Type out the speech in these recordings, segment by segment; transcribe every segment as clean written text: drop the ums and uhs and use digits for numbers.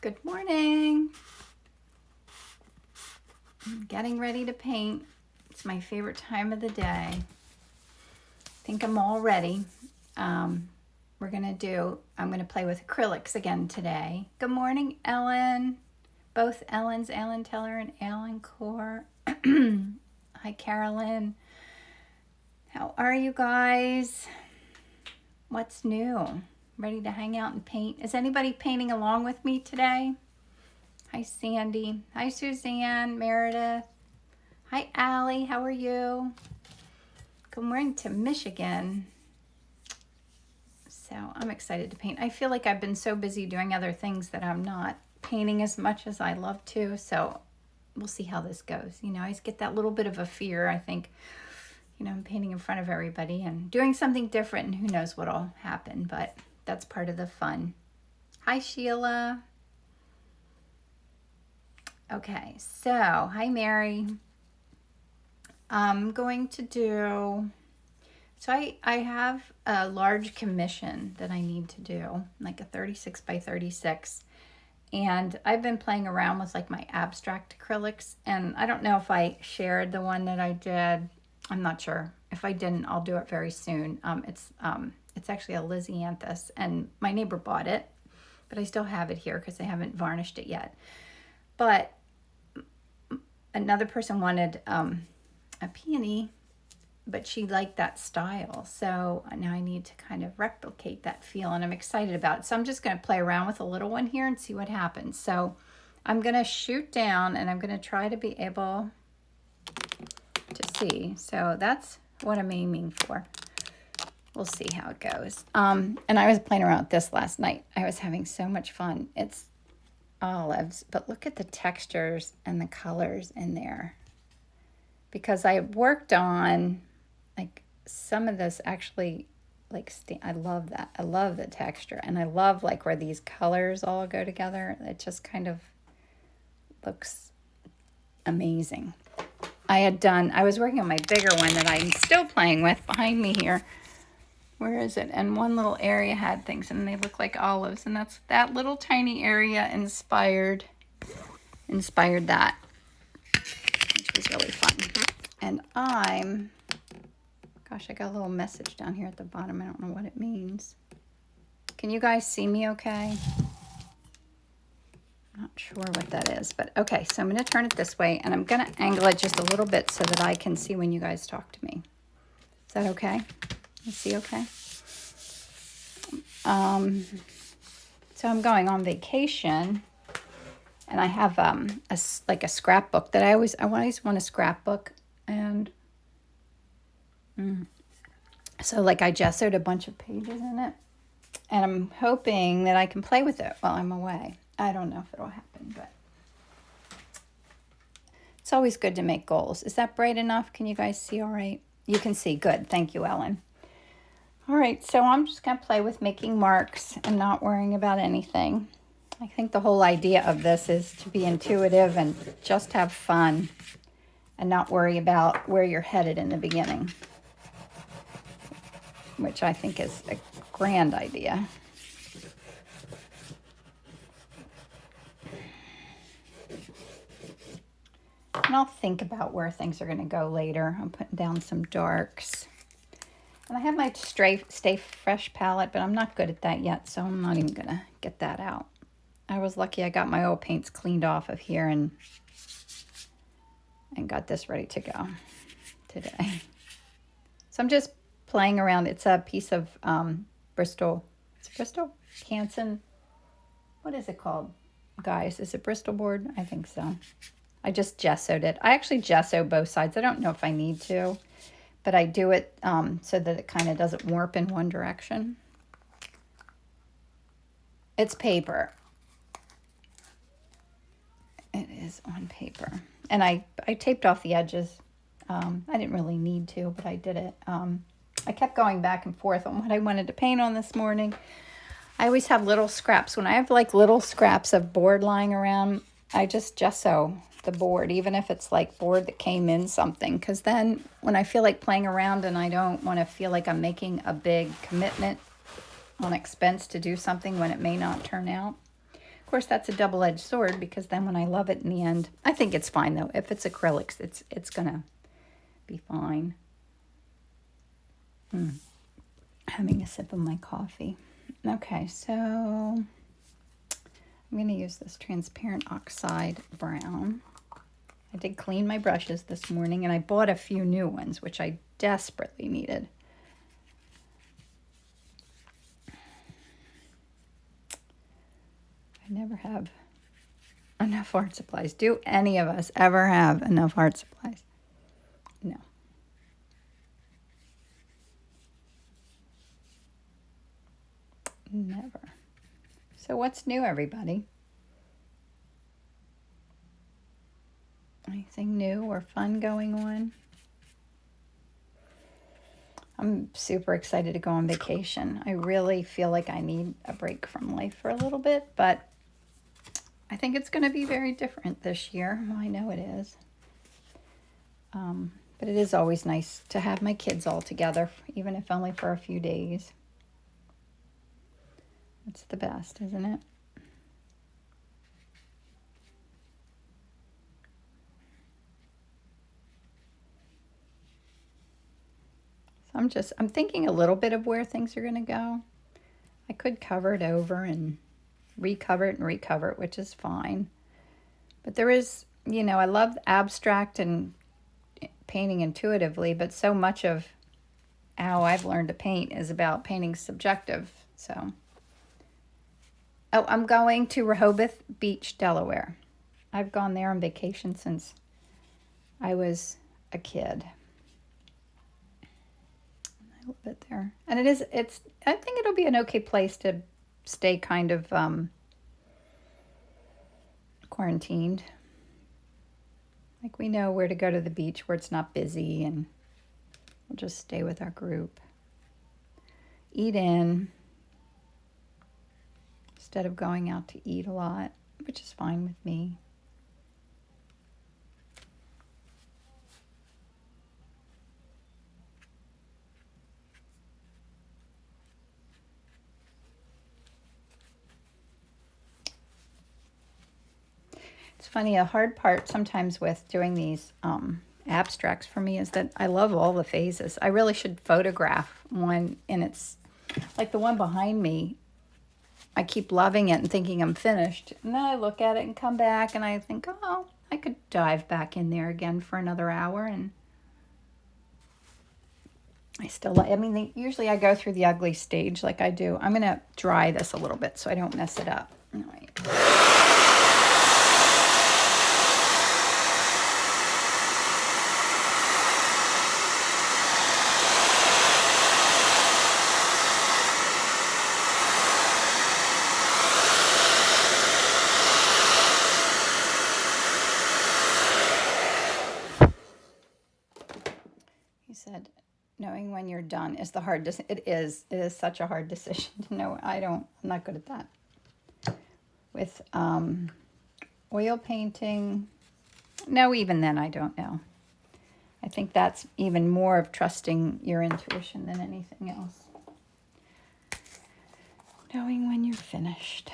Good morning. I'm getting ready to paint. It's my favorite time of the day. I think I'm all ready. I'm going to play with acrylics again today. Good morning, Ellen. Both Ellens, Ellen Teller and Ellen Core. Hi, Carolyn. How are you guys? What's new? Ready to hang out and paint? Is anybody painting along with me today? Hi, Sandy. Hi, Suzanne, Meredith. Hi, Allie. How are you? Good morning to Michigan. So I'm excited to paint. I feel like I've been so busy doing other things that I'm not painting as much as I love to. So we'll see how this goes. You know, I just get that little bit of a fear. I think, you know, I'm painting in front of everybody and doing something different, and who knows what'll happen, but that's part of the fun. Hi, Sheila. Okay, so hi, Mary. I'm going to do, so I have a large commission that I need to do, like a 36 by 36. And I've been playing around with like my abstract acrylics, and I don't know if I shared the one that I did. I'm not sure. If I didn't, I'll do it very soon. It's actually a Lysianthus, and my neighbor bought it, but I still have it here because I haven't varnished it yet. But another person wanted a peony, but she liked that style. So now I need to kind of replicate that feel, and I'm excited about it. So I'm just going to play around with a little one here and see what happens. So I'm going to shoot down, and I'm going to try to be able to see. So that's what I'm aiming for. We'll see how it goes. And I was playing around with this last night. I was having so much fun. It's olives, but look at the textures and the colors in there. Because I worked on like some of this actually, like I love that. I love the texture, and I love like where these colors all go together. It just kind of looks amazing. I was working on my bigger one that I'm still playing with behind me here. Where is it? And one little area had things, and they look like olives, and that's that little tiny area inspired that, which was really fun. And gosh, I got a little message down here at the bottom. I don't know what it means. Can you guys see me okay? I'm not sure what that is, but okay. So I'm going to turn it this way, and I'm going to angle it just a little bit so that I can see when you guys talk to me. Is that okay? You see okay? So I'm going on vacation, and I have a scrapbook that I always want a scrapbook, and so like I gessoed a bunch of pages in it, and I'm hoping that I can play with it while I'm away. I don't know if it'll happen, but it's always good to make goals. Is that bright enough? Can you guys see all right? You can see. Good. Thank you, Ellen. All right, so I'm just going to play with making marks and not worrying about anything. I think the whole idea of this is to be intuitive and just have fun and not worry about where you're headed in the beginning, which I think is a grand idea. And I'll think about where things are going to go later. I'm putting down some darks. And I have my Stay Fresh palette, but I'm not good at that yet, so I'm not even going to get that out. I was lucky I got my oil paints cleaned off of here and got this ready to go today. So I'm just playing around. It's a piece of Bristol. It's Bristol? Canson. What is it called, guys? Is it Bristol board? I think so. I just gessoed it. I actually gesso both sides. I don't know if I need to, but I do it so that it kind of doesn't warp in one direction. It's paper. It is on paper. And I taped off the edges. I didn't really need to, but I did it. I kept going back and forth on what I wanted to paint on this morning. I always have little scraps. When I have like little scraps of board lying around, I just gesso the board, even if it's like board that came in something, because then when I feel like playing around and I don't want to feel like I'm making a big commitment on expense to do something when it may not turn out, Of course, that's a double-edged sword because then when I love it in the end, I think it's fine though. If it's acrylics, it's gonna be fine. Having a sip of my coffee. Okay, so I'm going to use this transparent oxide brown. I did clean my brushes this morning and I bought a few new ones, which I desperately needed. I never have enough art supplies. Do any of us ever have enough art supplies? No. Never. So what's new, everybody? Anything new or fun going on? I'm super excited to go on vacation. I really feel like I need a break from life for a little bit, but I think it's going to be very different this year. Well, I know it is. But it is always nice to have my kids all together, even if only for a few days. It's the best, isn't it? So I'm thinking a little bit of where things are going to go. I could cover it over and recover it, which is fine. But there is, I love abstract and painting intuitively, but so much of how I've learned to paint is about painting subjective. So, I'm going to Rehoboth Beach, Delaware. I've gone there on vacation since I was a kid. I love it there. And I think it'll be an okay place to stay kind of quarantined. Like we know where to go to the beach where it's not busy, and we'll just stay with our group. Eat in instead of going out to eat a lot, which is fine with me. It's funny, a hard part sometimes with doing these abstracts for me is that I love all the phases. I really should photograph one, and it's like the one behind me. I keep loving it and thinking I'm finished. And then I look at it and come back and I think, oh, I could dive back in there again for another hour. And I still like, usually I go through the ugly stage like I do. I'm going to dry this a little bit so I don't mess it up. All right. Said, knowing when you're done is the hard decision. It is such a hard decision to know. I'm not good at that. With oil painting, no, even then I don't know. I think that's even more of trusting your intuition than anything else. Knowing when you're finished.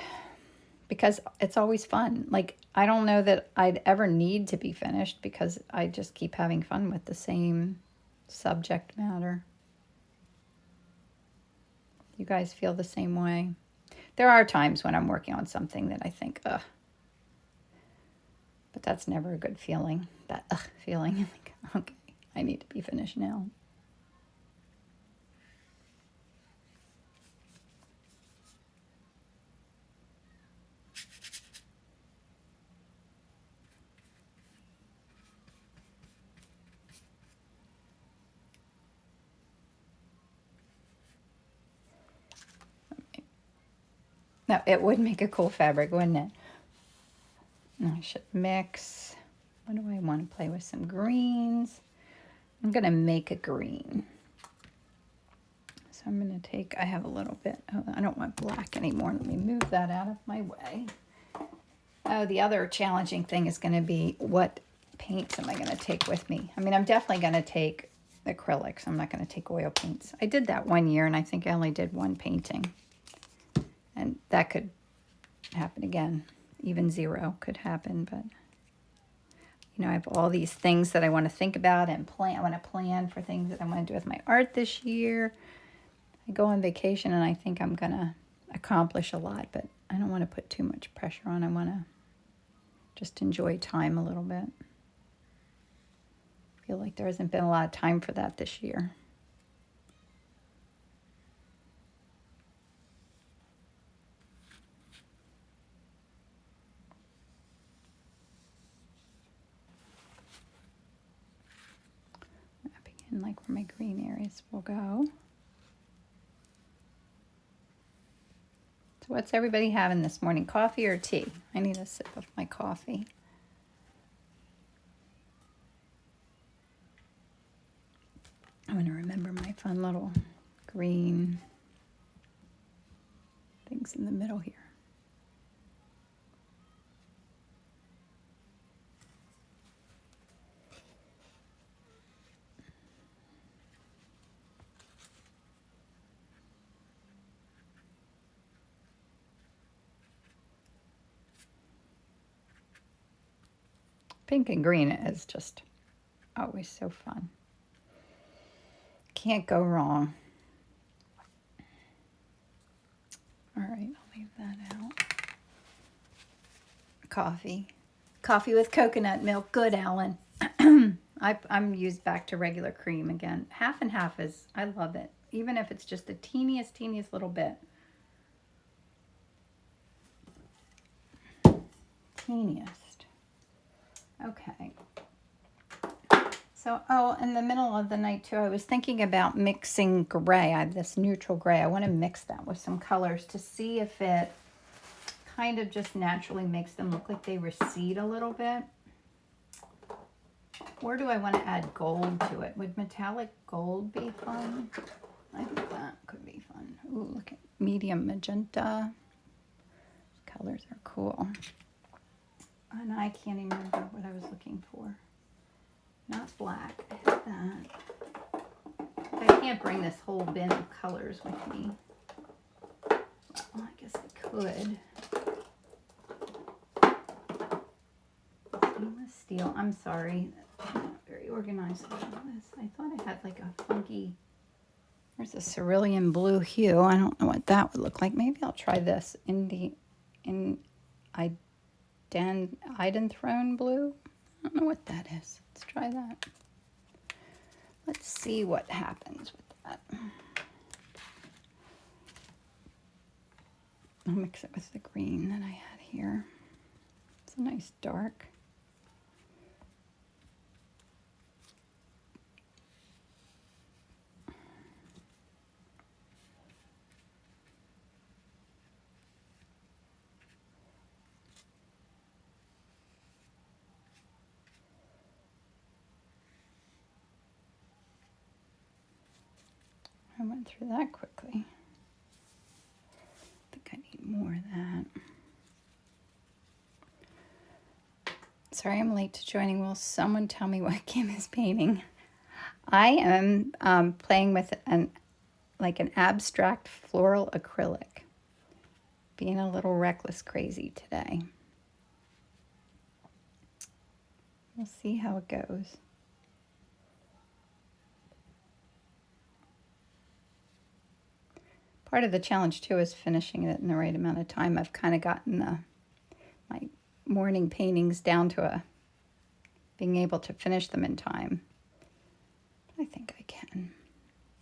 Because it's always fun. Like, I don't know that I'd ever need to be finished because I just keep having fun with the same subject matter. You guys feel the same way? There are times when I'm working on something that I think, ugh. But that's never a good feeling. That ugh feeling. Like, okay, I need to be finished now. No, it would make a cool fabric, wouldn't it? I should mix. What do I want to play with? Some greens. I'm going to make a green. So I'm going to take, I have a little bit, I don't want black anymore. Let me move that out of my way. Oh, the other challenging thing is going to be what paints am I going to take with me? I'm definitely going to take acrylics. I'm not going to take oil paints. I did that one year and I think I only did one painting. And that could happen again. Even 0 could happen, but you know, I have all these things that I want to think about and plan. I want to plan for things that I want to do with my art this year. I go on vacation and I think I'm going to accomplish a lot, but I don't want to put too much pressure on. I want to just enjoy time a little bit. I feel like there hasn't been a lot of time for that this year. Mapping in like where my green areas will go. So what's everybody having this morning? Coffee or tea? I need a sip of my coffee. I'm going to remember my fun little green things in the middle here. Pink and green is just always so fun. Can't go wrong. All right, I'll leave that out. Coffee. Coffee with coconut milk. Good, Alan. I'm used back to regular cream again. Half and half is, I love it. Even if it's just the teeniest little bit. Teeniest. Okay. So, in the middle of the night too, I was thinking about mixing gray. I have this neutral gray. I want to mix that with some colors to see if it kind of just naturally makes them look like they recede a little bit. Or do I want to add gold to it? Would metallic gold be fun? I think that could be fun. Ooh, look at medium magenta. Colors are cool. And I can't even remember what I was looking for. Not black. I have that. I can't bring this whole bin of colors with me. Well, I guess I could. Stainless steel. I'm sorry. I'm not very organized about this. I thought I had like a funky... There's a cerulean blue hue. I don't know what that would look like. Maybe I'll try this Identhrone blue. I don't know what that is. Let's try that. Let's see what happens with that. I'll mix it with the green that I had here. It's a nice dark. I went through that quickly. I think I need more of that. Sorry I'm late to joining. Will someone tell me what Kim is painting? I am playing with an abstract floral acrylic. Being a little reckless crazy today. We'll see how it goes. Part of the challenge too is finishing it in the right amount of time. I've kind of gotten my morning paintings down to being able to finish them in time. I think I can.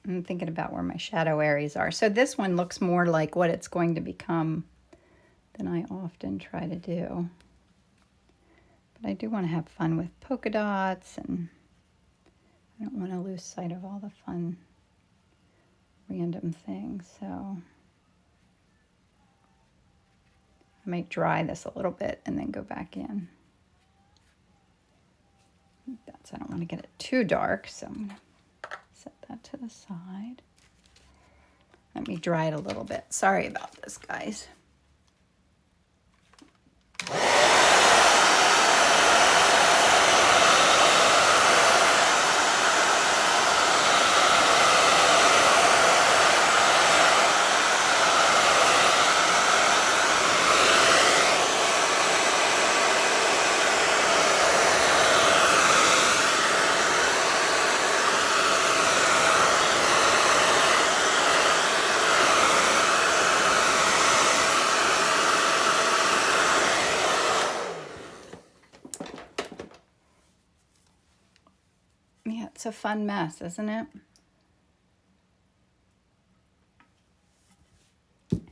I'm thinking about where my shadow areas are. So this one looks more like what it's going to become than I often try to do. But I do want to have fun with polka dots, and I don't want to lose sight of all the fun random things. So I might dry this a little bit and then go back in. I don't want to get it too dark, so I'm going to set that to the side. Let me dry it a little bit. Sorry about this, guys. It's a fun mess, isn't it? Close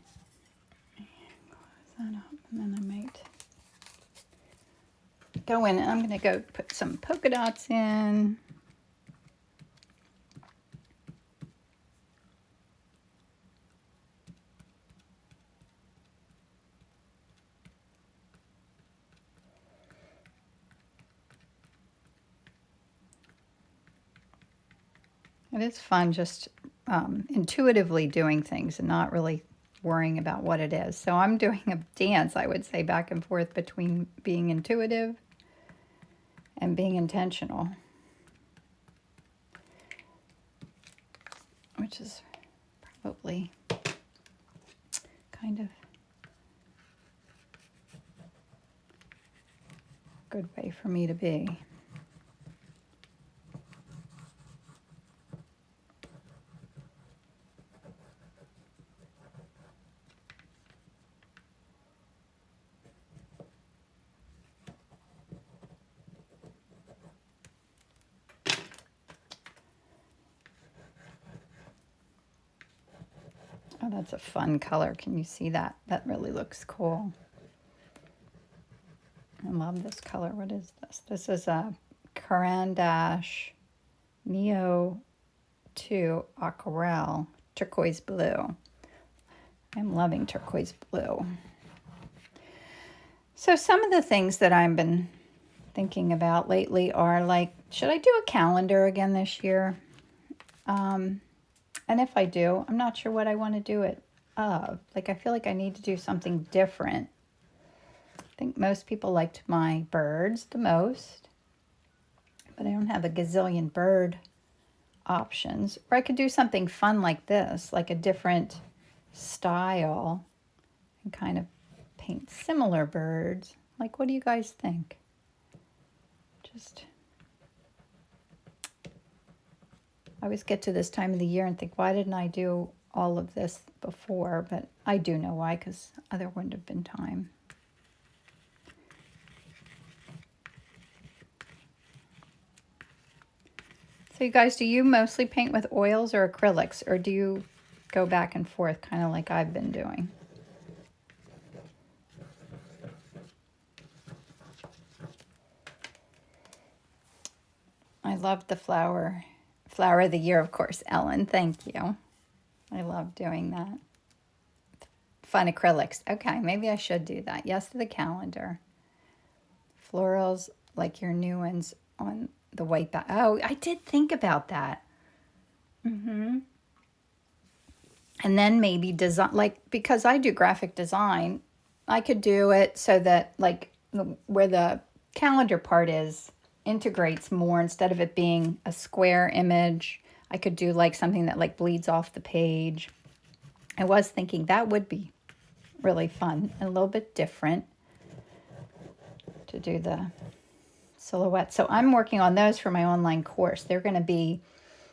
that up, and then I might go in and I'm going to go put some polka dots in. It is fun just intuitively doing things and not really worrying about what it is. So I'm doing a dance, I would say, back and forth between being intuitive and being intentional, which is probably kind of a good way for me to be. Oh, that's a fun color. Can you see that? That really looks cool. I love this color. What is this? This is a Caran d'Ache Neo 2 Aquarelle Turquoise Blue. I'm loving turquoise blue. So some of the things that I've been thinking about lately are like, should I do a calendar again this year? And if I do, I'm not sure what I want to do it of. Like, I feel like I need to do something different. I think most people liked my birds the most, but I don't have a gazillion bird options. Or I could do something fun like this, like a different style, and kind of paint similar birds. Like, what do you guys think? Just, I always get to this time of the year and think, why didn't I do all of this before? But I do know why, because there wouldn't have been time. So you guys, do you mostly paint with oils or acrylics, or do you go back and forth kind of like I've been doing? I love the flower of the year, of course, Ellen. Thank you. I love doing that. Fun acrylics. Okay, maybe I should do that. Yes to the calendar. Florals like your new ones on the white back. Oh, I did think about that. And then maybe design, like, because I do graphic design, I could do it so that, like, where the calendar part is integrates more instead of it being a square image. I could do like something that like bleeds off the page. I was thinking that would be really fun and a little bit different to do the silhouette. So I'm working on those for my online course. They're going to be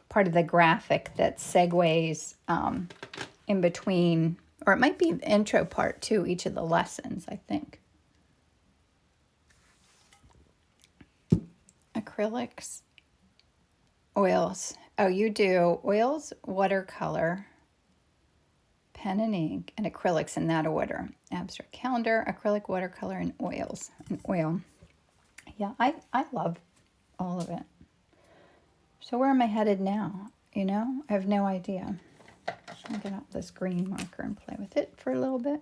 part of the graphic that segues in between, or it might be the intro part to each of the lessons, I think. Acrylics, oils. Oh, you do oils, watercolor, pen and ink, and acrylics in that order. Abstract calendar, acrylic, watercolor, and oils. And oil. Yeah, I love all of it. So where am I headed now? You know, I have no idea. I'll get out this green marker and play with it for a little bit.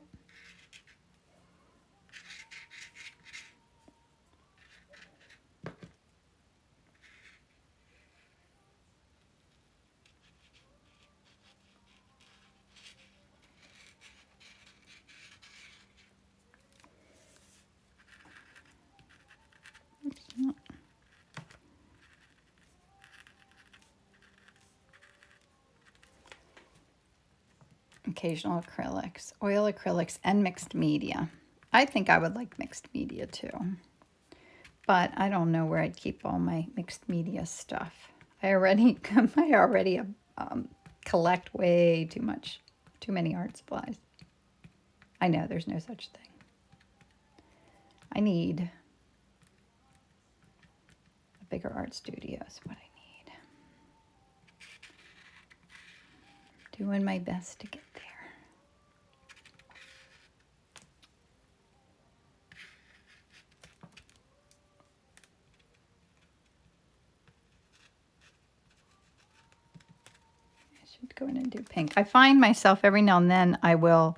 Occasional acrylics, oil acrylics, and mixed media. I think I would like mixed media too, but I don't know where I'd keep all my mixed media stuff. I already collect way too many art supplies. I know there's no such thing. I need a bigger art studio is what I need. Doing my best to get there. I should go in and do pink. I find myself every now and then I will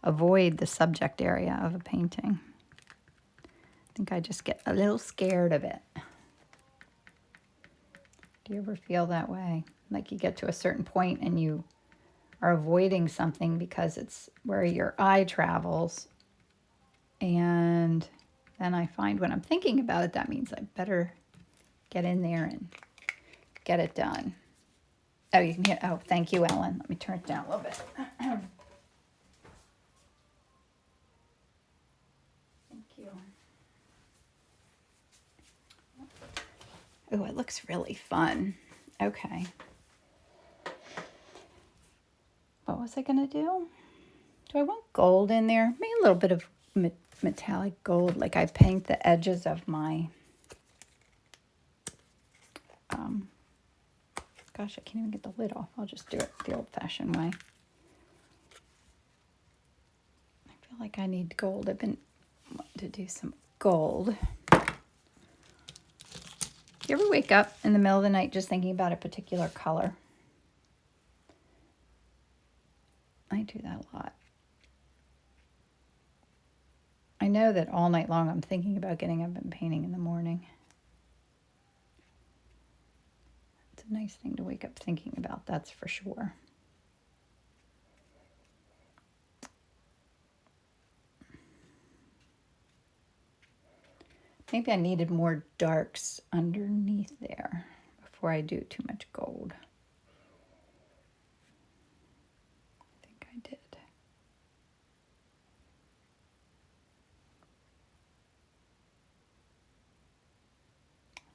avoid the subject area of a painting. I think I just get a little scared of it. Do you ever feel that way? Like you get to a certain point and you are avoiding something because it's where your eye travels. And then I find when I'm thinking about it, that means I better get in there and get it done. Oh, you can hear, oh, thank you, Ellen. Let me turn it down a little bit. Thank you. Oh, it looks really fun. Okay. What was I going to do? Do I want gold in there? Maybe a little bit of metallic gold, like I paint the edges of my, gosh, I can't even get the lid off. I'll just do it the old-fashioned way. I feel like I need gold. I've been wanting to do some gold. You ever wake up in the middle of the night just thinking about a particular color? I do that a lot. I know that all night long I'm thinking about getting up and painting in the morning. It's a nice thing to wake up thinking about, that's for sure. Maybe I needed more darks underneath there before I do too much gold. I think I did.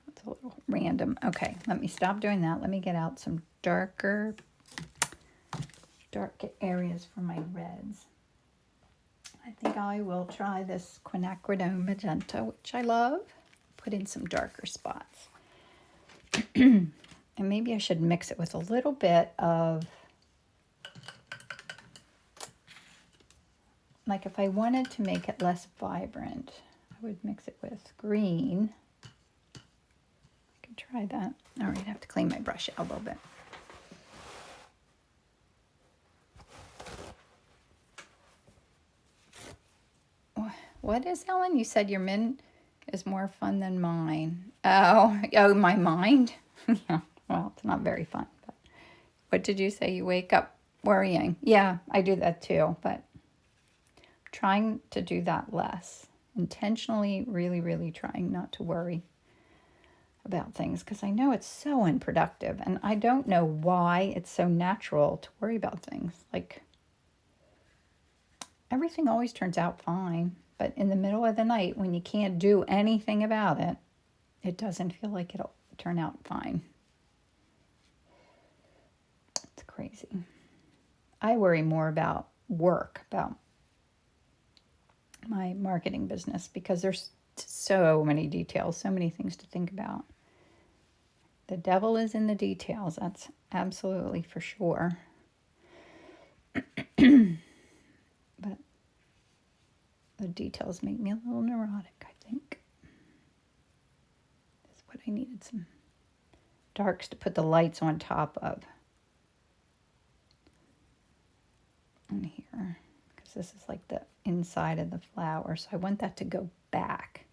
That's a little random. Okay, let me stop doing that. Let me get out some darker areas for my reds. I think I will try this quinacridone magenta, which I love. Put in some darker spots. And maybe I should mix it with a little bit of, like if I wanted to make it less vibrant, I would mix it with green. I could try that. All right, I have to clean my brush out a little bit. What is, Ellen? You said your mint is more fun than mine. Oh, my mind? Yeah, well, it's not very fun. But what did you say? You wake up worrying. Yeah, I do that too, but I'm trying to do that less. Intentionally, really, really trying not to worry about things because I know it's so unproductive and I don't know why it's so natural to worry about things. Like, everything always turns out fine. But in the middle of the night, when you can't do anything about it, it doesn't feel like it'll turn out fine. It's crazy. I worry more about work, about my marketing business, because there's so many details, so many things to think about. The devil is in the details, that's absolutely for sure. But the details make me a little neurotic, I think. That's what I needed, some darks to put the lights on top of. In here, because this is like the inside of the flower, so I want that to go back.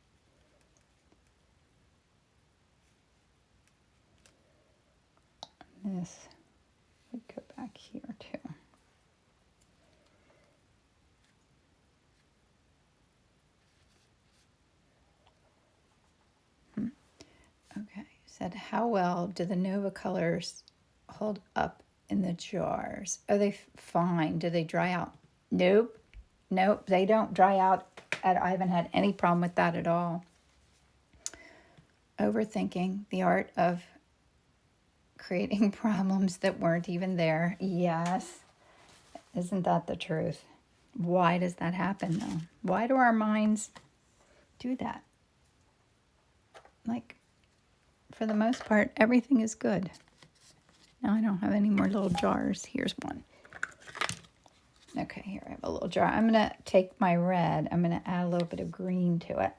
And this would go back here too. Okay, said, how well do the Nova colors hold up in the jars? Are they fine? Do they dry out? Nope. Nope, they don't dry out. I haven't had any problem with that at all. Overthinking, the art of creating problems that weren't even there. Yes. Isn't that the truth? Why does that happen, though? Why do our minds do that? Like, for the most part, everything is good. Now I don't have any more little jars. Here's one. Okay, here I have a little jar. I'm going to take my red. I'm going to add a little bit of green to it.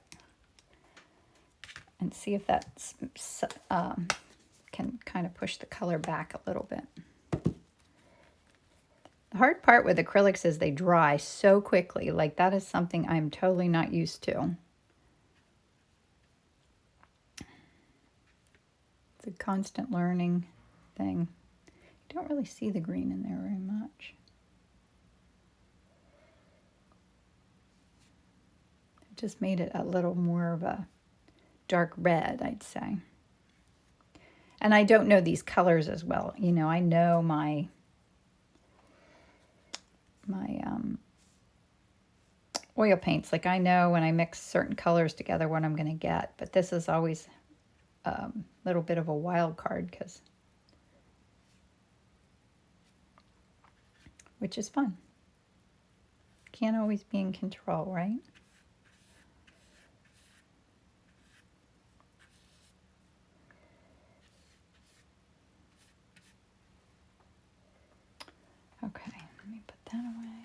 And see if that can kind of push the color back a little bit. The hard part with acrylics is they dry so quickly. Like, that is something I'm totally not used to. It's a constant learning thing. You don't really see the green in there very much. It just made it a little more of a dark red, I'd say. And I don't know these colors as well. You know, I know my oil paints. Like, I know when I mix certain colors together what I'm going to get. But this is always a little bit of a wild card, which is fun. Can't always be in control, right? Okay, let me put that away.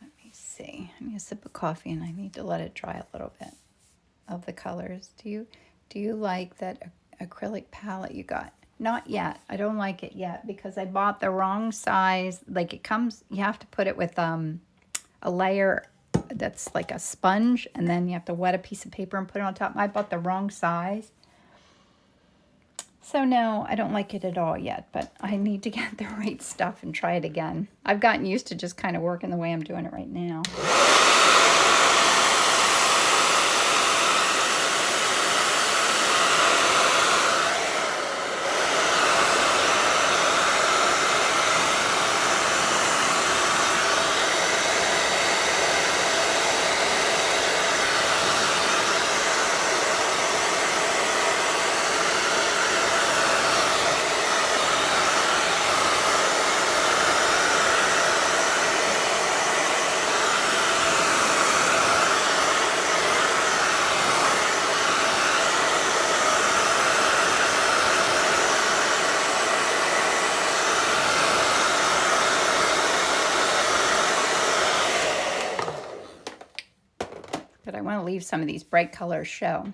Let me see. I need a sip of coffee and I need to let it dry a little bit of the colors. Do you like that acrylic palette you got? Not yet. I don't like it yet because I bought the wrong size. Like, it comes, you have to put it with a layer that's like a sponge, and then you have to wet a piece of paper and put it on top. I bought the wrong size. So no, I don't like it at all yet, but I need to get the right stuff and try it again. I've gotten used to just kind of working the way I'm doing it right now. But I want to leave some of these bright colors show.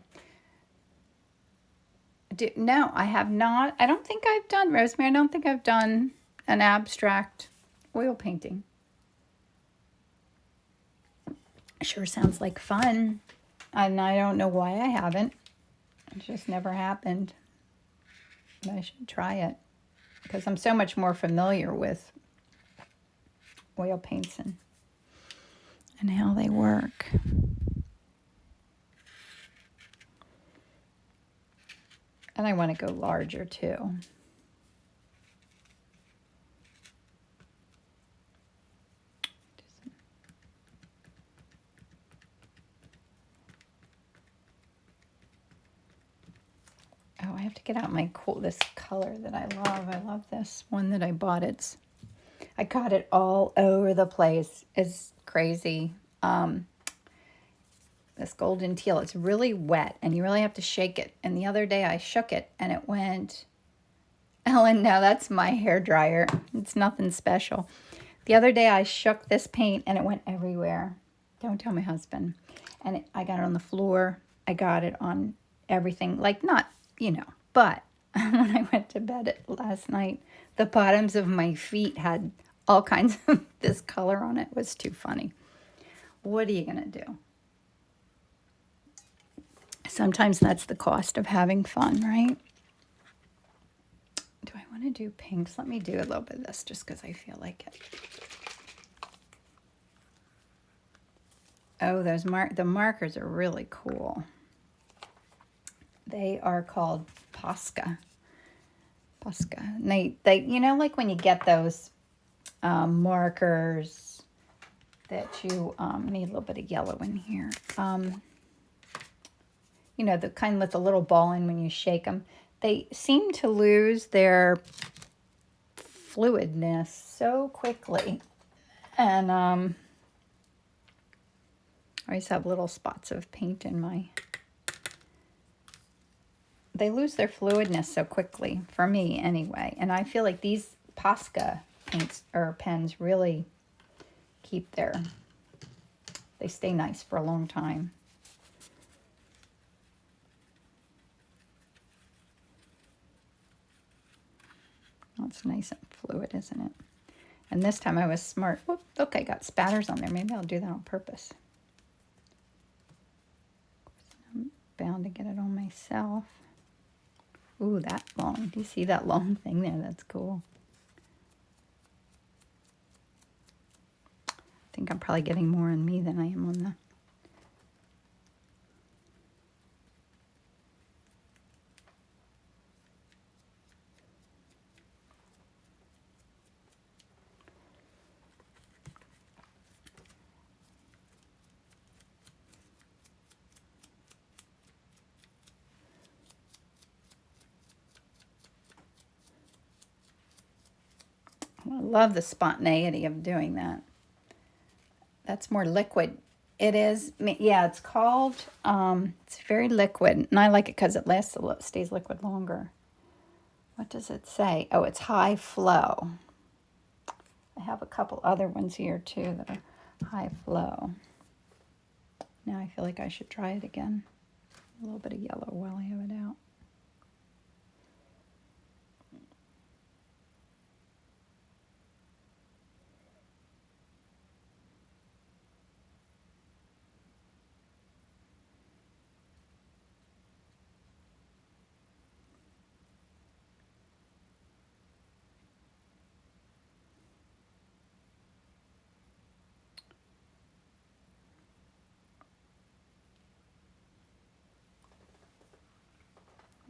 No, I have not. I don't think I've done, Rosemary, I don't think I've done an abstract oil painting. Sure sounds like fun. And I don't know why I haven't. It just never happened. But I should try it because I'm so much more familiar with oil paints and how they work. And I want to go larger too. Oh, I have to get out this color that I love. I love this one that I bought. I got it all over the place. It's crazy. This golden teal. It's really wet and you really have to shake it. And the other day I shook it and it went, Ellen, no, that's my hair dryer. It's nothing special. The other day I shook this paint and it went everywhere. Don't tell my husband. And I got it on the floor. I got it on everything. Like, not, but when I went to bed last night, the bottoms of my feet had all kinds of this color on it. It was too funny. What are you going to do? Sometimes that's the cost of having fun, right? Do I want to do pinks? Let me do a little bit of this just because I feel like it. Oh, the markers are really cool. They are called Posca. And they like when you get those markers that you need a little bit of yellow in here. The kind with the little ball in when you shake them. They seem to lose their fluidness so quickly. And I always have little spots of paint in my... They lose their fluidness so quickly, for me anyway. And I feel like these Posca paints or pens really keep their... They stay nice for a long time. That's nice and fluid, isn't it? And this time I was smart. Whoop, look, I got spatters on there. Maybe I'll do that on purpose. I'm bound to get it on myself. Ooh, that long. Do you see that long thing there? That's cool. I think I'm probably getting more on me than I am on the... I love the spontaneity of doing that. That's more liquid. It is, yeah, it's called, it's very liquid. And I like it because it lasts, stays liquid longer. What does it say? Oh, it's high flow. I have a couple other ones here too that are high flow. Now I feel like I should try it again. A little bit of yellow while I have it out.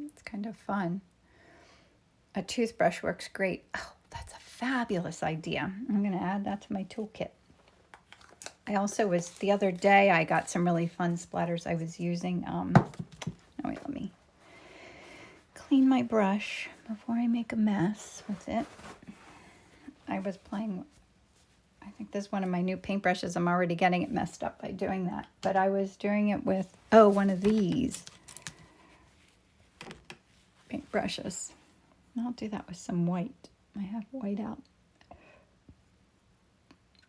It's kind of fun. A toothbrush works great. Oh, that's a fabulous idea. I'm going to add that to my toolkit. I also was, the other day, I got some really fun splatters I was using. Oh, wait, let me clean my brush before I make a mess with it. I was playing, I think this is one of my new paintbrushes. I'm already getting it messed up by doing that. But I was doing it with, oh, one of these paintbrushes. I'll do that with some white. I have white out.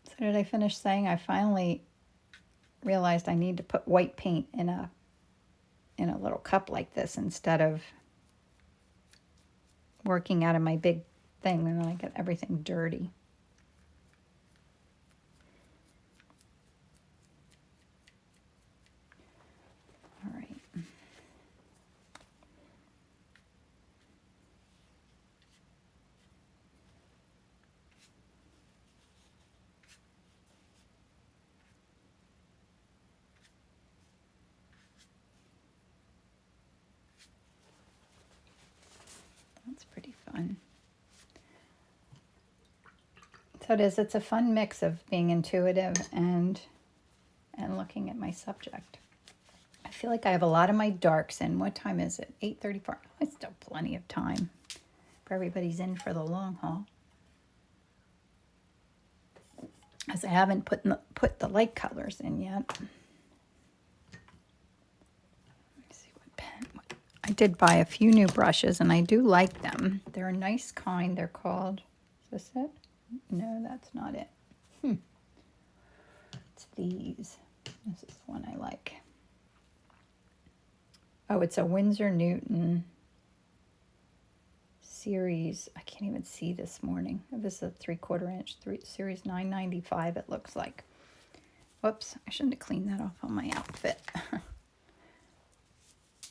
So did I finish saying I finally realized I need to put white paint in a little cup like this instead of working out of my big thing, and then I get everything dirty. All right. That's pretty fun. So it is, it's a fun mix of being intuitive and looking at my subject. I feel like I have a lot of my darks in. What time is it? 8:34. It's still plenty of time for everybody's in for the long haul. As I haven't put the light colors in yet. Let's see what pen. I did buy a few new brushes and I do like them. They're a nice kind. They're called, is this it? No, that's not it. It's these. This is the one I like. Oh, it's a Winsor Newton series. I can't even see this morning. This is a 3/4 inch, series 995 it looks like. Whoops, I shouldn't have cleaned that off on my outfit.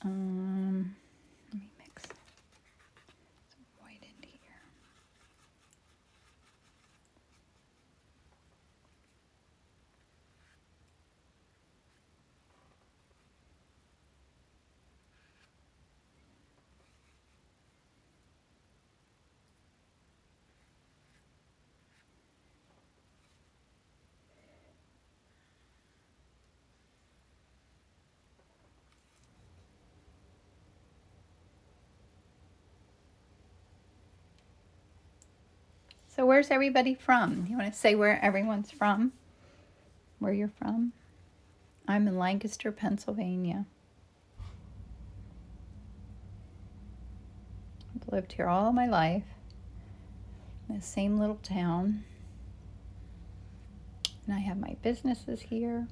Let me mix some white in here. So where's everybody from? You want to say where everyone's from? Where you're from? I'm in Lancaster, Pennsylvania. I've lived here all my life, in the same little town. And I have my businesses here.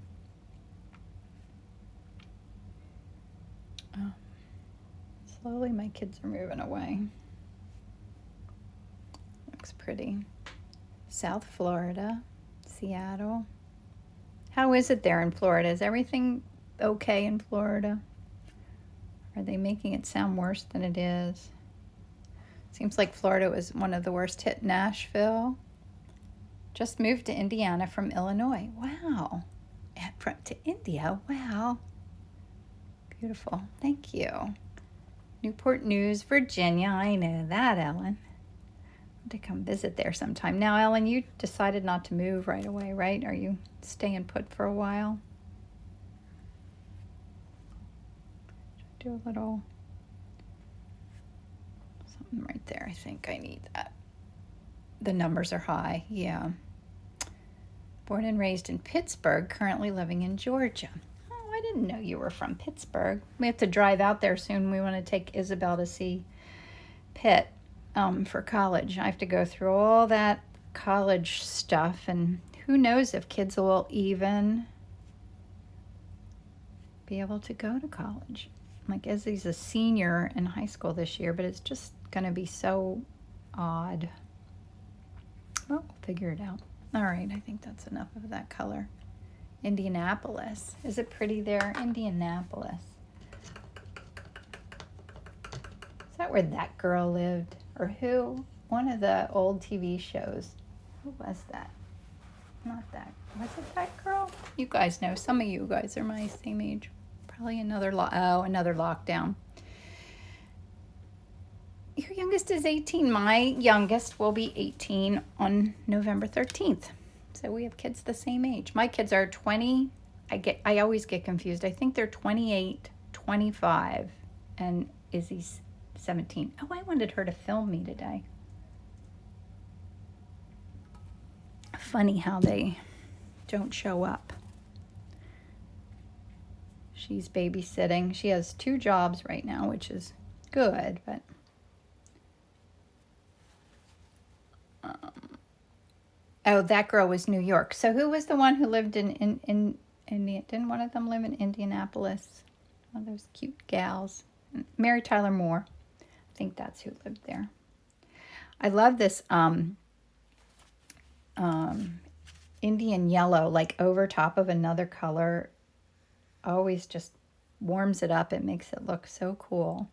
Oh, slowly my kids are moving away. Looks pretty. South Florida, Seattle. How is it there in Florida? Is everything okay in Florida? Are they making it sound worse than it is? Seems like Florida was one of the worst hit. Nashville. Just moved to Indiana from Illinois. Wow. To India. Wow. Beautiful. Thank you. Newport News, Virginia. I know that, Ellen. To come visit there sometime. Now, Ellen, you decided not to move right away, right? Are you staying put for a while? Do a little something right there. I think I need that. The numbers are high. Yeah. Born and raised in Pittsburgh, currently living in Georgia. Oh, I didn't know you were from Pittsburgh. We have to drive out there soon. We want to take Isabel to see Pitt. For college. I have to go through all that college stuff, and who knows if kids will even be able to go to college. Like Izzy's a senior in high school this year, but it's just going to be so odd. Well, we'll figure it out. All right, I think that's enough of that color. Indianapolis. Is it pretty there? Indianapolis. Is that where that girl lived? Or who? One of the old TV shows. Who was that? Not that. Was it that girl? You guys know. Some of you guys are my same age. Probably another another lockdown. Your youngest is 18. My youngest will be 18 on November 13th. So we have kids the same age. My kids are 20. I always get confused. I think they're 28, 25, and Izzy's 17. Oh, I wanted her to film me today. Funny how they don't show up. She's babysitting. She has 2 jobs right now, which is good, but oh, that girl was New York. So who was the one who lived in didn't one of them live in Indianapolis? One of those cute gals. Mary Tyler Moore. I think that's who lived there. I love this Indian yellow, like over top of another color. Always just warms it up. It makes it look so cool.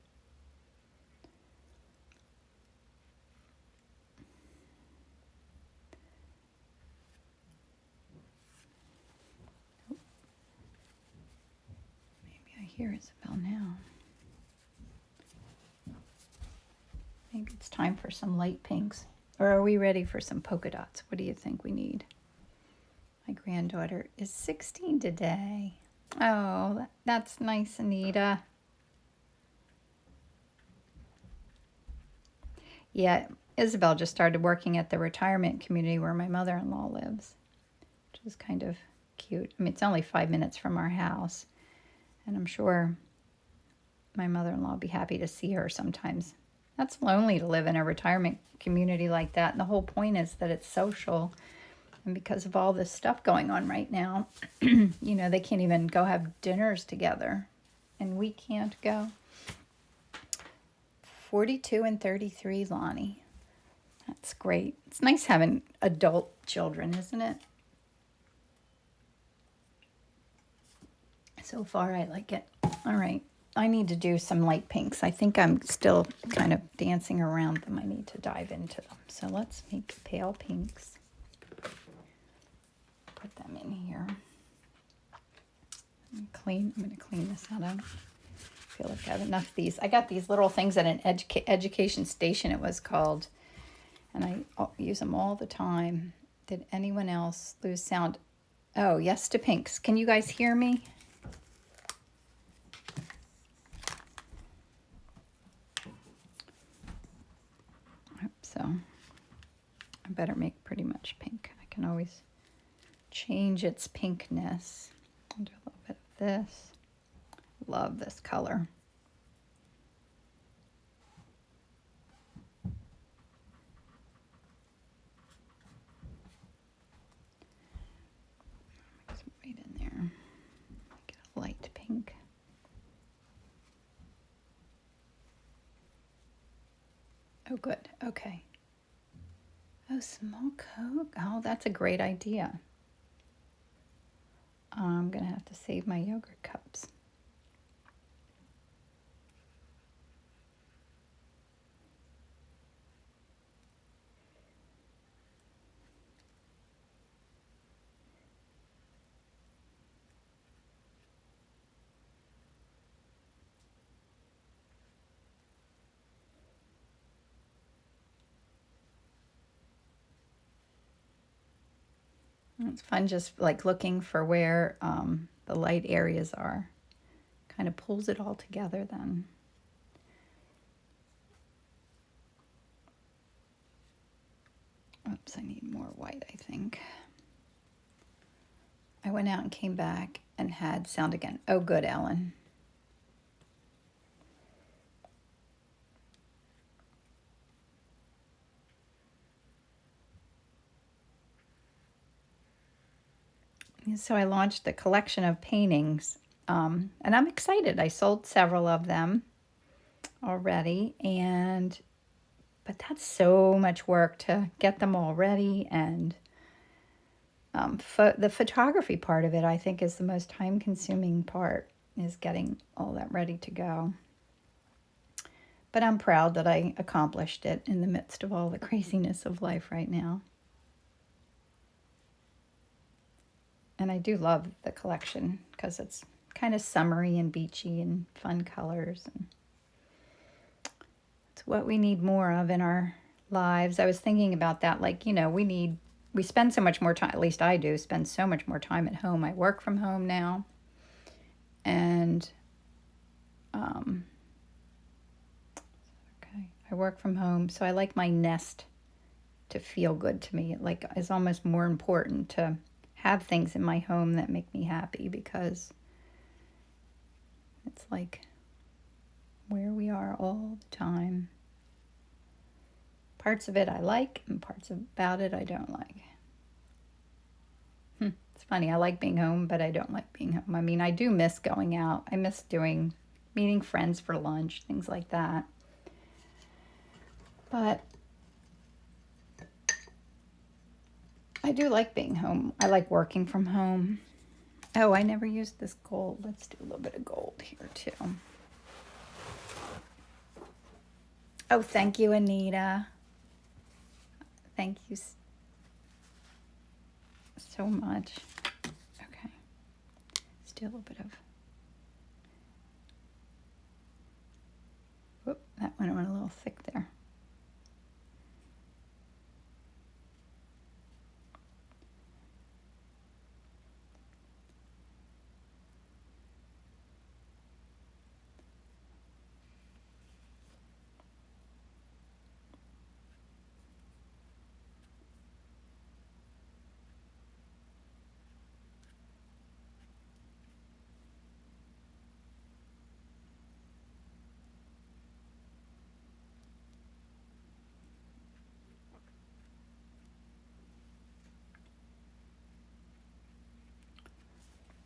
Maybe I hear Isabel now. Maybe it's time for some light pinks. Or are we ready for some polka dots? What do you think we need? My granddaughter is 16 today. Oh, that's nice, Anita. Yeah, Isabel just started working at the retirement community where my mother-in-law lives, which is kind of cute. I mean, it's only 5 minutes from our house, and I'm sure my mother-in-law will be happy to see her sometimes. That's lonely to live in a retirement community like that. And the whole point is that it's social. And because of all this stuff going on right now, you know, they can't even go have dinners together. And we can't go. 42 and 33, Lonnie. That's great. It's nice having adult children, isn't it? So far, I like it. All right. I need to do some light pinks. I think I'm still kind of dancing around them. I need to dive into them. So let's make pale pinks. Put them in here. I'm going to clean this out. I feel like I have enough of these. I got these little things at an education station, it was called. And I use them all the time. Did anyone else lose sound? Oh, yes to pinks. Can you guys hear me? So I better make pretty much pink. I can always change its pinkness. I'll do a little bit of this. Love this color. Mix it right in there. Get a light pink. Oh, good. Okay. Oh, small Coke. Oh, that's a great idea. I'm going to have to save my yogurt cups. It's fun just like looking for where the light areas are. Kind of pulls it all together then. Oops, I need more white, I think. I went out and came back and had sound again. Oh, good, Ellen. So I launched a collection of paintings, and I'm excited. I sold several of them already, but that's so much work to get them all ready, and the photography part of it, I think, is the most time-consuming part, is getting all that ready to go. But I'm proud that I accomplished it in the midst of all the craziness of life right now. And I do love the collection because it's kind of summery and beachy and fun colors. And it's what we need more of in our lives. I was thinking about that, like, we spend so much more time, at least I do, spend so much more time at home. I work from home now. And, okay, I work from home. So I like my nest to feel good to me. Like, it's almost more important to have things in my home that make me happy, because it's like where we are all the time. Parts of it I like, and parts about it I don't like. It's funny, I like being home, but I don't like being home. I mean, I do miss going out. I miss meeting friends for lunch, things like that. But I do like being home. I like working from home. Oh, I never used this gold. Let's do a little bit of gold here too. Oh, thank you, Anita. Thank you so much. Okay. Let's do a little bit of... Whoop, that one went a little thick there.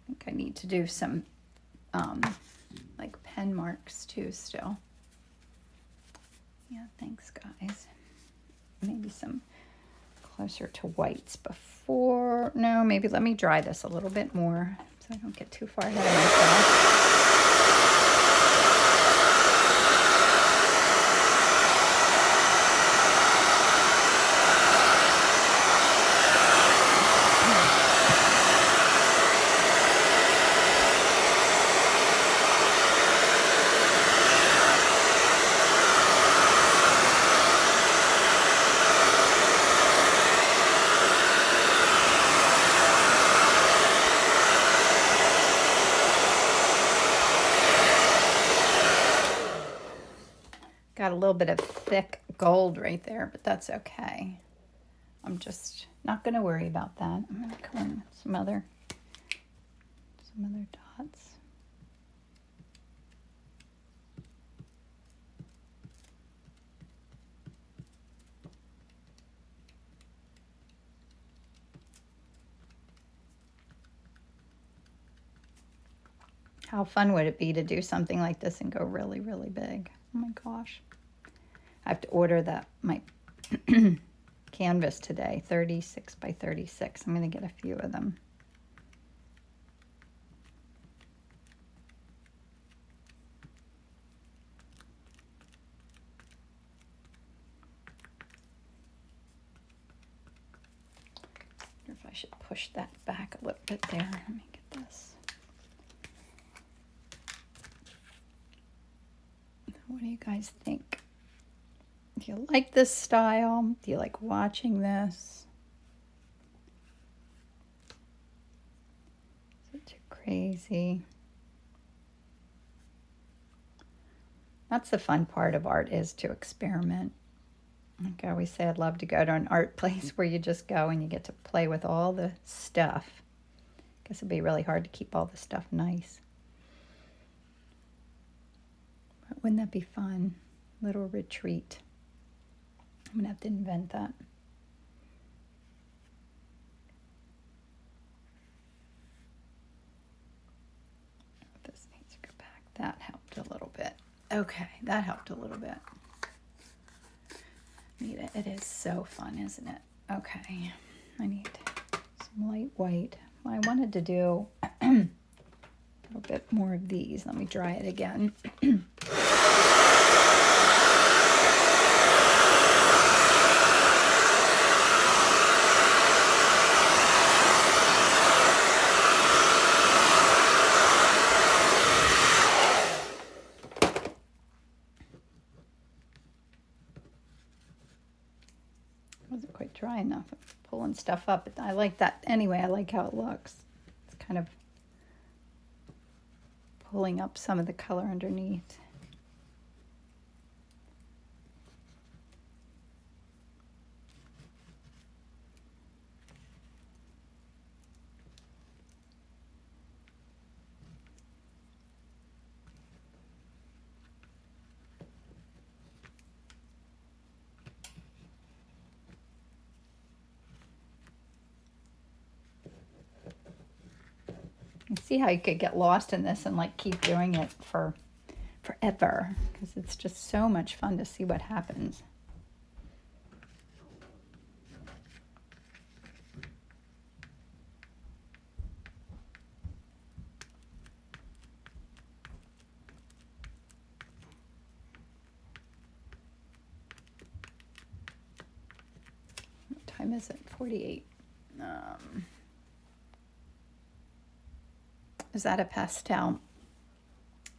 I think I need to do some like pen marks too still. Yeah, thanks guys. Maybe some closer to whites before. No, maybe let me dry this a little bit more so I don't get too far ahead of myself. Got a little bit of thick gold right there, but that's okay. I'm just not going to worry about that. I'm going to come in with some other some other dots. How fun would it be to do something like this and go really, really big? Oh my gosh. I have to order my canvas today, 36 by 36. I'm going to get a few of them. I wonder if I should push that back a little bit there. Let me get this. What do you guys think? Do you like this style? Do you like watching this? Is it too crazy? That's the fun part of art, is to experiment. Like I always say, I'd love to go to an art place where you just go and you get to play with all the stuff. I guess it'd be really hard to keep all the stuff nice. But wouldn't that be fun? Little retreat. I'm going to have to invent that. This needs to go back. That helped a little bit. Okay, that helped a little bit. It is so fun, isn't it? Okay, I need some light white. Well, I wanted to do a little bit more of these. Let me dry it again. Wasn't quite dry enough. I'm pulling stuff up. I like that. Anyway, I like how it looks. It's kind of pulling up some of the color underneath. You see how you could get lost in this and like keep doing it for forever, because it's just so much fun to see what happens. What time is it? 48. Is that a pastel?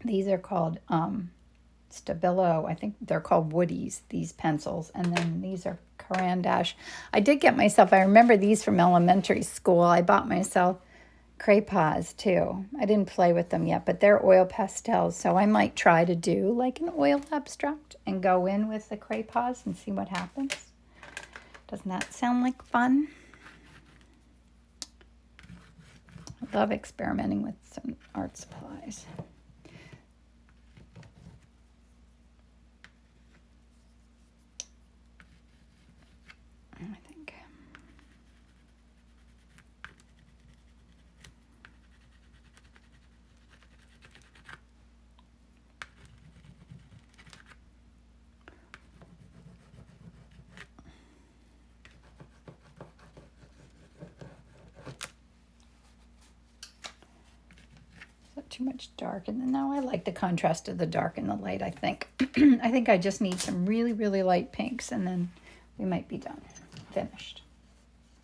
These are called Stabilo. I think they're called Woodies, these pencils. And then these are Caran d'Ache. I did get myself, I remember these from elementary school. I bought myself crayons too. I didn't play with them yet, but they're oil pastels. So I might try to do like an oil abstract and go in with the crayons and see what happens. Doesn't that sound like fun? I love experimenting with some art supplies. I think too much dark, and then now I like the contrast of the dark and the light. I think I think I just need some really, really light pinks, and then we might be done. Finished.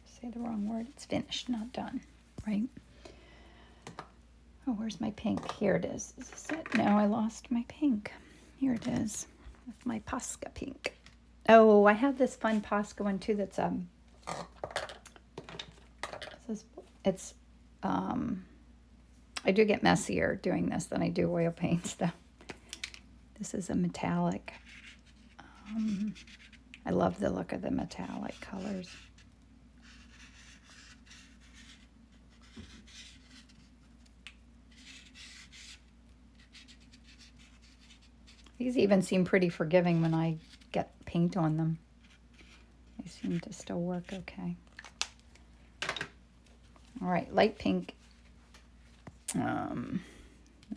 Say the wrong word. It's finished, not done, right? Oh, where's my pink? Here it is. Is this it? No, I lost my pink. Here it is. With my Posca pink. Oh, I have this fun Posca one too that's it's I do get messier doing this than I do oil paints, though. This is a metallic. I love the look of the metallic colors. These even seem pretty forgiving when I get paint on them. They seem to still work okay. All right, light pink. And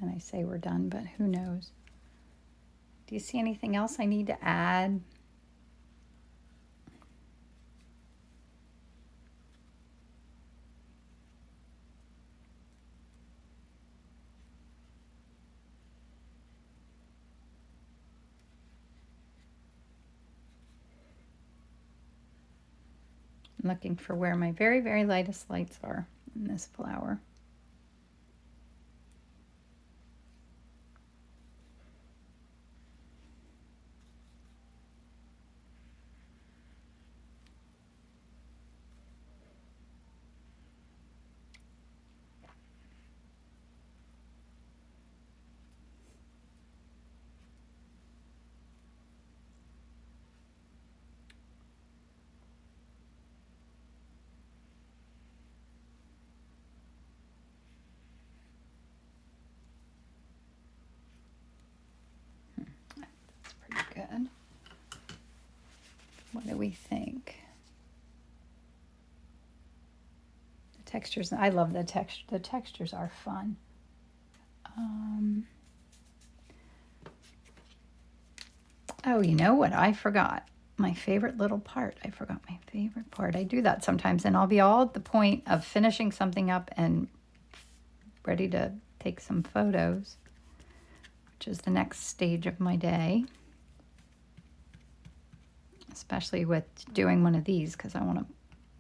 I say we're done, but who knows? Do you see anything else I need to add? I'm looking for where my very, very lightest lights are in this flower. That's pretty good. What do we think? The textures, I love the texture. The textures are fun. Oh, you know what? I forgot my favorite little part. I forgot my favorite part. I do that sometimes, and I'll be all at the point of finishing something up and ready to take some photos, which is the next stage of my day, especially with doing one of these because I want to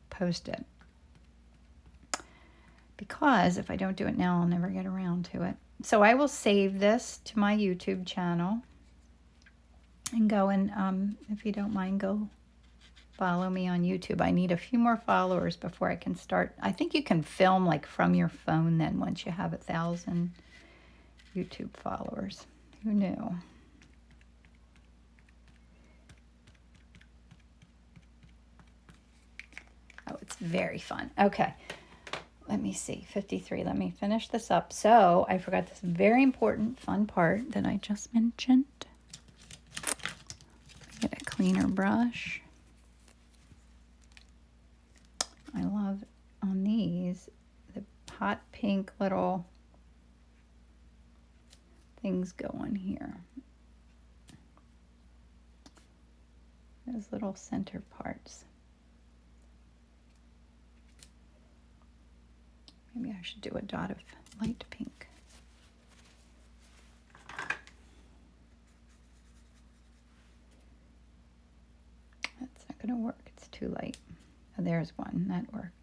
post it. Because if I don't do it now, I'll never get around to it. So I will save this to my YouTube channel and go and, if you don't mind, go follow me on YouTube. I need a few more followers before I can start. I think you can film like from your phone then once you have 1,000 YouTube followers. Who knew? Oh, it's very fun. Okay. Let me see, 53. Let me finish this up. So I forgot this very important fun part that I just mentioned. Get a cleaner brush. I love on these the hot pink little things going here. Those little center parts. Maybe I should do a dot of light pink. That's not going to work. It's too light. Oh, there's one. That worked.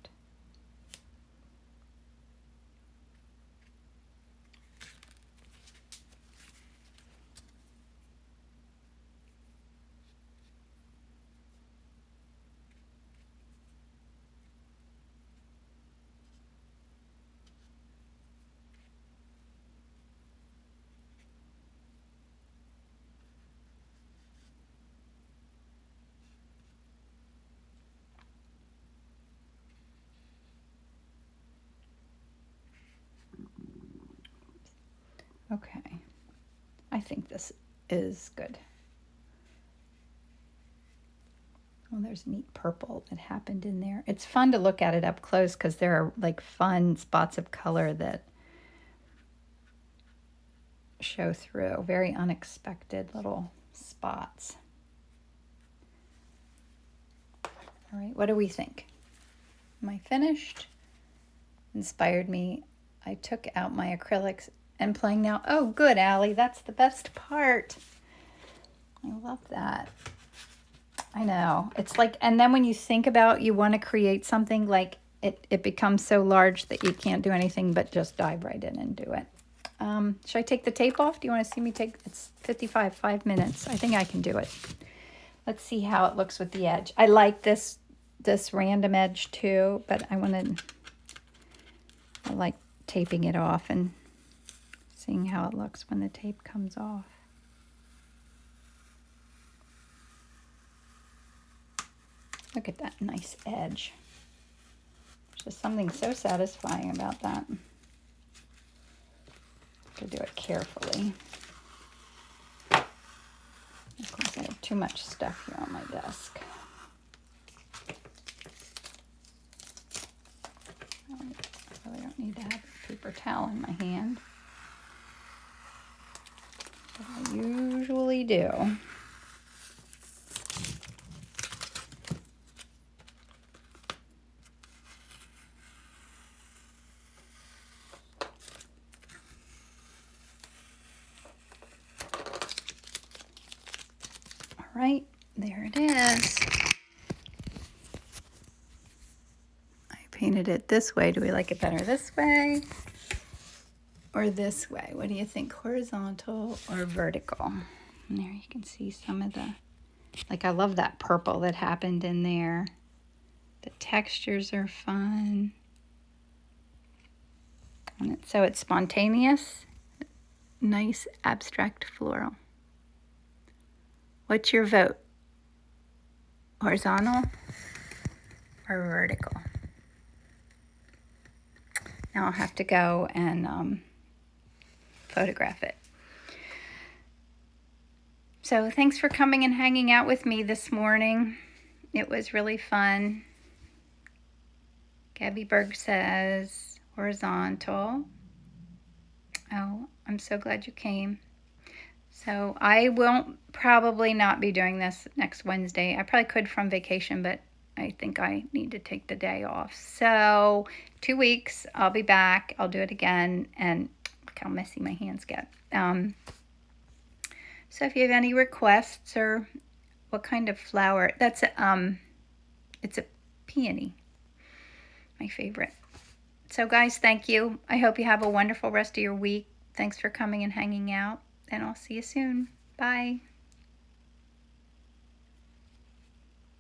Okay, I think this is good. Oh, there's neat purple that happened in there. It's fun to look at it up close because there are like fun spots of color that show through. Very unexpected little spots. All right, what do we think? Am I finished? Inspired me. I took out my acrylics and playing now. Oh, good, Allie. That's the best part. I love that. I know. It's like, and then when you think about you want to create something, like it becomes so large that you can't do anything but just dive right in and do it. Should I take the tape off? Do you want to see me take, it's 5 minutes. I think I can do it. Let's see how it looks with the edge. I like this random edge too, but I like taping it off and seeing how it looks when the tape comes off. Look at that nice edge. There's just something so satisfying about that. To do it carefully. too much stuff here on my desk. I really don't need to have a paper towel in my hand, but I usually do. All right, there it is. I painted it this way. Do we like it better this way or this way? What do you think, horizontal or vertical? And there you can see some of the, like, I love that purple that happened in there. The textures are fun. And so it's spontaneous, nice abstract floral. What's your vote? Horizontal or vertical? Now I'll have to go and photograph it. So thanks for coming and hanging out with me this morning. It was really fun. Gabby Berg says horizontal. Oh, I'm so glad you came. So I won't probably not be doing this next Wednesday. I probably could from vacation, but I think I need to take the day off. So 2 weeks, I'll be back. I'll do it again. And look how messy my hands get. So if you have any requests or what kind of flower, that's it's a peony, my favorite. So guys, thank you. I hope you have a wonderful rest of your week. Thanks for coming and hanging out, and I'll see you soon. Bye.